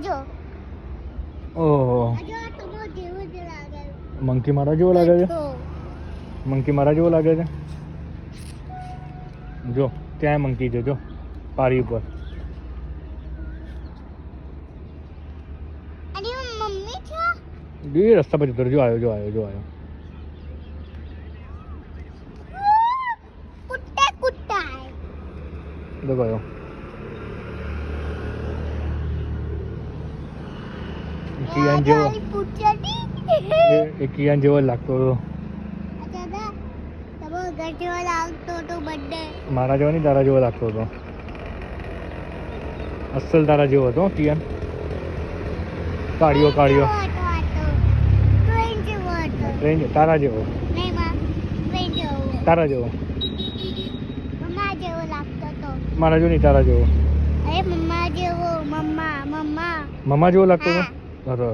આજો ઓહો આજો તમારો જેવો જ લાગે મંકી મારા જેવો લાગે છે તો મંકી મારા જેવો લાગે છે જો ત્યાં મંકી છે જો પારી ઉપર અરે મમ્મી છે એ રસ્તા પર જતો રહ્યો. જો આવ્યો જો આવ્યો જો આવ્યો કુત્તા કુત્તા તો ગયો કિયાન જેવો એ કિયાન જેવો જ લાગતો હતો મારા જેવો નહીં તારા જેવો લાગતો હતો અસલ તારા જેવો હતો કિયાન કાળિયો કાળિયો ટ્રેન તારા જેવો તારા જેવો મારા જેવો નહીં તારા જેવો મમ્મા જેવો લાગતો હતો અરે